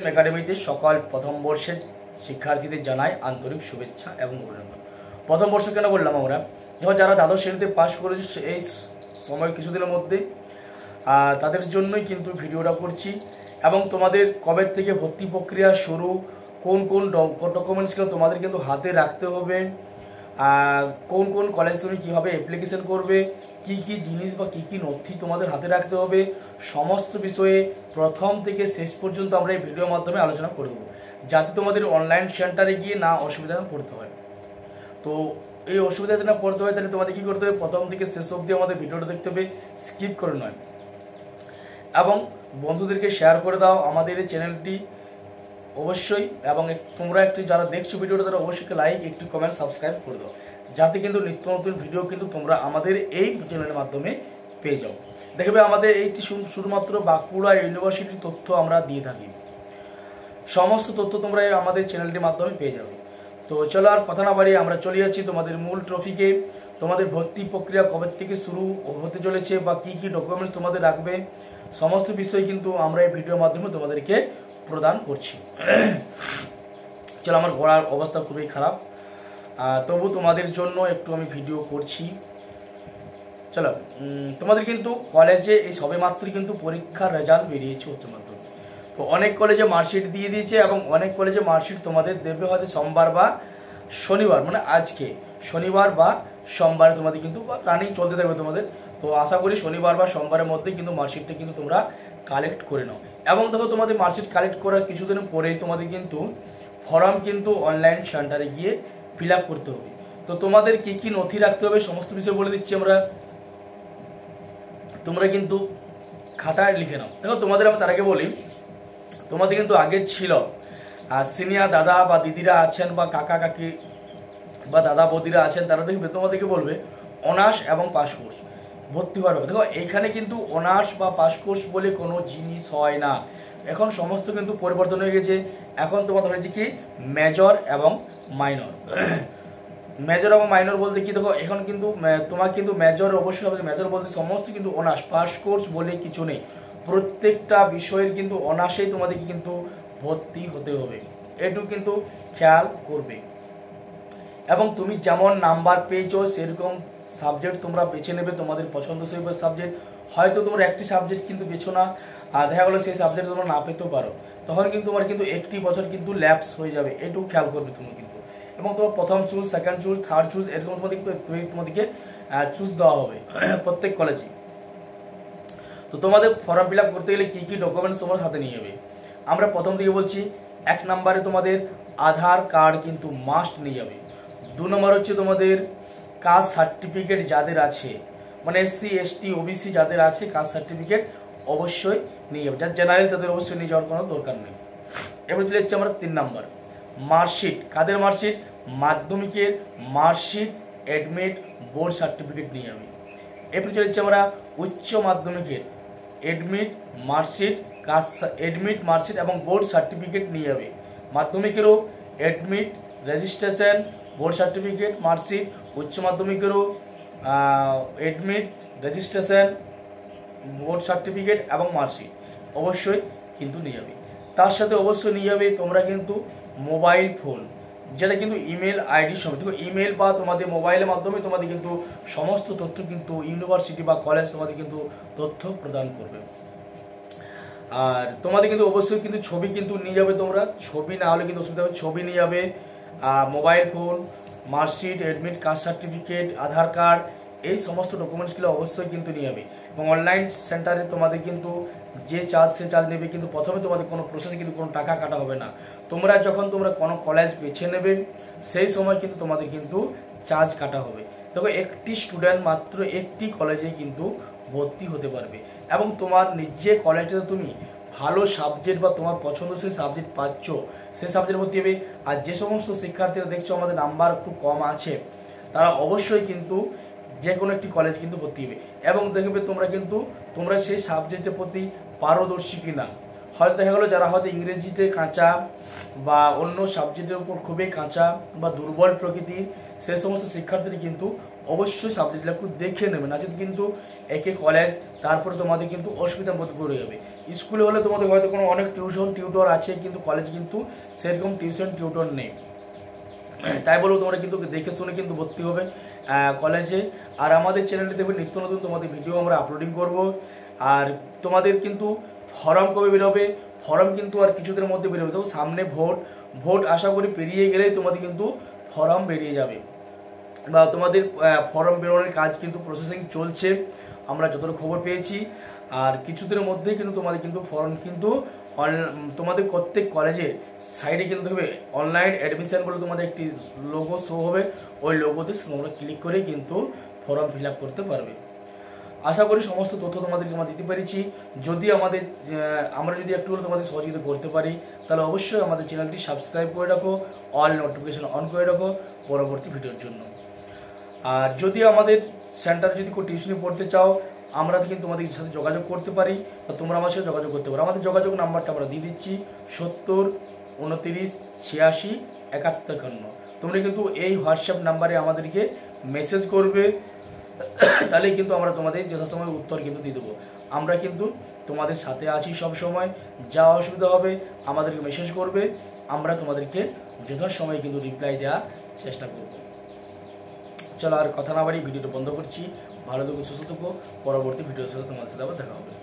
একাডেমিতে সকল প্রথম বর্ষের শিক্ষার্থীদের জানাই আন্তরিক শুভেচ্ছা এবং অভিনন্দন। প্রথম বর্ষ কেন বললাম আমরা, যখন যারা দ্বাদশ শ্রেণীতে পাশ করেছে এই সময় কিছুদিনের মধ্যে তাদের জন্যই কিন্তু ভিডিওটা করছি। এবং তোমাদের কবে থেকে ভর্তি প্রক্রিয়া শুরু, কোন কোন ডকুমেন্টসগুলো তোমাদের কিন্তু হাতে রাখতে হবে, কোন কোন কলেজ তুমি কীভাবে অ্যাপ্লিকেশন করবে, কি কি জিনিস বা কি কি নথি তোমাদের হাতে রাখতে হবে, সমস্ত বিষয়ে প্রথম থেকে শেষ পর্যন্ত আমরা এই ভিডিওর মাধ্যমে আলোচনা করে দেবো, যাতে তোমাদের অনলাইন সেন্টারে গিয়ে না অসুবিধা পড়তে হয়। তো এই অসুবিধা যদি না পড়তে হয় তাহলে তোমাদের কী করতে হবে, প্রথম থেকে শেষ অবধি আমাদের ভিডিওটা দেখতে হবে, স্কিপ করে নয়। এবং বন্ধুদেরকে শেয়ার করে দাও আমাদের এই চ্যানেলটি অবশ্যই। এবং তোমরা একটু যারা দেখছো ভিডিওটা তারা অবশ্যই লাইক, একটু কমেন্ট, সাবস্ক্রাইব করে দাও, যাতে কিন্তু নিত্য নতুন ভিডিও কিন্তু তোমরা আমাদের এই চ্যানেলের মাধ্যমে পেয়ে যাও। দেখবে আমাদের এইটি শুধুমাত্র বাঁকুড়া ইউনিভার্সিটির তথ্য আমরা দিয়ে থাকি, সমস্ত তথ্য তোমরা আমাদের চ্যানেলটির মাধ্যমে পেয়ে যাবে। তো চলো আর কথা না বাড়িয়ে আমরা চলে যাচ্ছি তোমাদের মূল টপিকে। তোমাদের ভর্তি প্রক্রিয়া কবে থেকে শুরু হতে চলেছে বা কি কি ডকুমেন্টস তোমাদের রাখবে, সমস্ত বিষয় কিন্তু আমরা এই ভিডিওর মাধ্যমে তোমাদেরকে প্রদান করছি। চলো, আমার গলার অবস্থা খুবই খারাপ, তবু তোমাদের জন্য একটু আমি ভিডিও করছি। চলো, তোমাদের কিন্তু কলেজে এই সবে মাত্রই কিন্তু পরীক্ষার রেজাল্ট বেরিয়েছে উচ্চ মাধ্যমিক। তো অনেক কলেজে মার্কশিট দিয়ে দিয়েছে এবং অনেক কলেজে মার্কশিট তোমাদের দেবে হয়তো সোমবার বা শনিবার, মানে আজকে শনিবার বা সোমবারে তোমাদের কিন্তু রানিং চলতে থাকবে তোমাদের। তো আশা করি শনিবার বা সোমবারের মধ্যে কিন্তু মার্কশিটটা কিন্তু তোমরা কালেক্ট করে নাও। এবং দেখো, তোমাদের মার্কশিট কালেক্ট করার কিছুদিন পরেই তোমাদের কিন্তু ফর্ম কিন্তু অনলাইন সেন্টারে গিয়ে ফিল আপ করতে হবে। তো তোমাদের কি কি নথি রাখতে হবে সমস্ত বিষয় বলে দিচ্ছি আমরা, তোমরা কিন্তু খাতায় লিখে নাও। দেখো, তোমাদের আমি তার আগে বলি, তোমাদের কিন্তু আগে ছিল সিনিয়র দাদা বা দিদিরা আছেন বা কাকা কাকি বা দাদা বৌদিরা আছেন, তারা দেখবে তোমাদেরকে বলবে অনার্স এবং পাস কোর্স ভর্তি হওয়ার হবে। দেখো, এইখানে কিন্তু অনার্স বা পাস কোর্স বলে কোনো জিনিস হয় না, এখন সমস্ত কিন্তু পরিবর্তন হয়ে গেছে। এখন তোমাদের হয়েছে কি মেজর এবং মাইনর। মেজর এবং মাইনর বলতে কি, দেখো এখন কিন্তু তোমার কিন্তু মেজর অবশ্যই হবে। মেজর বলতে সমস্ত কিন্তু অনার্স, পাস কোর্স বলে কিছু নেই, প্রত্যেকটা বিষয়ের কিন্তু অনার্সেই তোমাদেরকে কিন্তু ভর্তি হতে হবে, এটুকু কিন্তু খেয়াল করবে। এবং তুমি যেমন নাম্বার পেয়েছো সেরকম সাবজেক্ট তোমরা বেছে নেবে, তোমাদের পছন্দসই সাবজেক্ট। হয়তো তোমরা একটি সাবজেক্ট কিন্তু বেছো না, আর দেখা গেলো সেই সাবজেক্ট তোমরা না পেতেও পারো, তখন কিন্তু তোমার কিন্তু একটি বছর কিন্তু ল্যাপস হয়ে যাবে, এটুকু খেয়াল করবে তুমি কিন্তু। এবং তোমার প্রথম choose, second choose, third choose এরকম তোমাদেরকে চুজ দেওয়া হবে প্রত্যেক কলেজে। তো তোমাদের ফর্ম ফিল আপ করতে গেলে কী কী ডকুমেন্টস তোমার হাতে নিয়ে যাবে, আমরা প্রথম থেকে বলছি। 1 নম্বরে তোমাদের আধার কার্ড কিন্তু মাস্ট নিয়ে যাবে। 2 নম্বর হচ্ছে তোমাদের কাস্ট সার্টিফিকেট যাদের আছে, মানে SC ST OBC যাদের আছে কাস্ট সার্টিফিকেট অবশ্যই নিয়ে যাবে। যার জেনারেল তাদের অবশ্যই নিয়ে যাওয়ার কোনো দরকার নেই। এবার চলে যাচ্ছে আমরা 3 নম্বর, মার্কশিট। কাদের মার্কশিট? মাধ্যমিকের মার্কশিট, অ্যাডমিট, বোর্ড সার্টিফিকেট নিয়ে যাবে। এরপর চলে যাচ্ছে আমরা উচ্চ মাধ্যমিকের অ্যাডমিট, মার্কশিট, অ্যাডমিট, মার্কশিট এবং বোর্ড সার্টিফিকেট নিয়ে যাবে। মাধ্যমিকেরও admit, registration, board certificate, marksheet, উচ্চ মাধ্যমিকেরও অ্যাডমিট, রেজিস্ট্রেশন, বোর্ড সার্টিফিকেট এবং মার্কশিট অবশ্যই কিন্তু নিয়ে যাবে। তার সাথে অবশ্যই নিয়ে যাবে তোমরা কিন্তু মোবাইল ফোন, যেটা কিন্তু ইমেল আইডি সমেত। দেখো, ইমেল বা তোমাদের মোবাইলের মাধ্যমে তোমাদের কিন্তু সমস্ত তথ্য কিন্তু ইউনিভার্সিটি বা কলেজ তোমাদের কিন্তু তথ্য প্রদান করবে। আর তোমাদের কিন্তু অবশ্যই কিন্তু ছবি কিন্তু নিয়ে যাবে তোমরা, ছবি না হলে কিন্তু অসুবিধা হবে, ছবি নিয়ে যাবে। Mobile phone, marksheet, admit, caste certificate, Aadhaar card, এই সমস্ত ডকুমেন্টসগুলো অবশ্যই কিন্তু নিয়ে যাবে। এবং অনলাইন সেন্টারে তোমাদের কিন্তু যে চার্জ সে চার্জ নেবে, কিন্তু প্রথমে তোমাদের কোনো প্রসেসে কিন্তু কোনো টাকা কাটা হবে না। তোমরা যখন কোনো কলেজ বেছে নেবে সেই সময় কিন্তু তোমাদের কিন্তু চার্জ কাটা হবে। দেখো, একটি স্টুডেন্ট মাত্র একটি কলেজে কিন্তু ভর্তি হতে পারবে। এবং তোমার যে কলেজে তুমি ভালো সাবজেক্ট বা তোমার পছন্দসই সাবজেক্ট পাচ্ছ সেই সাবজেক্ট ভর্তি হবে। আর যে সমস্ত শিক্ষার্থীরা দেখছো আমাদের নাম্বার একটু কম আছে, তারা অবশ্যই কিন্তু যে কোনো একটি কলেজ কিন্তু ভর্তি হবে। এবং দেখবে তোমরা সেই সাবজেক্টের প্রতি পারদর্শী কিনা। হয়তো দেখা গেলো যারা হয়তো ইংরেজিতে কাঁচা বা অন্য সাবজেক্টের উপর খুবই কাঁচা বা দুর্বল প্রকৃতির, সে সমস্ত শিক্ষার্থীরা কিন্তু অবশ্যই সাবজেক্টগুলো একটু দেখে নেবে, না যদি কিন্তু একে কলেজ তারপরে তোমাদের কিন্তু অসুবিধার মধ্যে পড়ে যাবে। স্কুলে হলে তোমাদের হয়তো কোনো অনেক টিউটর আছে, কিন্তু কলেজে কিন্তু সেরকম টিউটর নেই। তাই বলবো তোমরা কিন্তু দেখে শুনে কিন্তু ভর্তি হবে কলেজে। আর আমাদের চ্যানেলটি দেখবে নিত্য নতুন তোমাদের ভিডিও আমরা আপলোডিং করব। আর তোমাদের কিন্তু ফর্ম কবে বেরোবে, ফর্ম কিন্তু আর কিছুদিনের মধ্যে বেরোবে। তো সামনে ভোট আশা করি পেরিয়ে গেলেই তোমাদের কিন্তু ফর্ম বেরিয়ে যাবে, বা তোমাদের ফর্ম বেরোনোর কাজ কিন্তু প্রসেসিং চলছে আমরা যতটা খবর পেয়েছি। আর কিছুদিনের মধ্যেই কিন্তু তোমাদের কিন্তু ফর্ম কিন্তু তোমাদের প্রত্যেক কলেজের সাইডে কিন্তু দেখবে অনলাইন অ্যাডমিশন বলে তোমাদের একটি লোগো শো হবে, ওই লোগোতে তোমরা ক্লিক করে কিন্তু ফর্ম ফিল আপ করতে পারবে। আশা করি সমস্ত তথ্য তোমাদেরকে আমরা দিতে পেরেছি। যদি আমরা যদি একটু তোমাদের সহযোগিতা করতে পারি, তাহলে অবশ্যই আমাদের চ্যানেলটি সাবস্ক্রাইব করে রাখো, অল নোটিফিকেশন অন করে রাখো পরবর্তী ভিডিওর জন্য। আর যদি আমাদের সেন্টারে যদি কোনো টিউশনি পড়তে চাও, আমরা কিন্তু তোমাদের সাথে যোগাযোগ করতে পারি, বা তোমরা আমার সাথে যোগাযোগ করতে পারো। আমাদের যোগাযোগ নাম্বারটা আমরা দিয়ে দিচ্ছি 70 29 86 71। তোমরা কিন্তু এই হোয়াটসঅ্যাপ নাম্বারে আমাদেরকে মেসেজ করবে, তাহলে কিন্তু আমরা তোমাদের যথাসময় উত্তর কিন্তু দিয়ে দেবো। আমরা কিন্তু তোমাদের সাথে আছি সব সময়। যা অসুবিধা হবে আমাদেরকে মেসেজ করবে, আমরা তোমাদেরকে যথাসময়ে কিন্তু রিপ্লাই দেওয়ার চেষ্টা করব। চলো আর কথা না বাড়ি ভিডিওটা বন্ধ করছি। ভালো থেকো, সুস্থ থেকো। পরবর্তী ভিডিওর সাথে তোমাদের সাথে আবার দেখা হবে।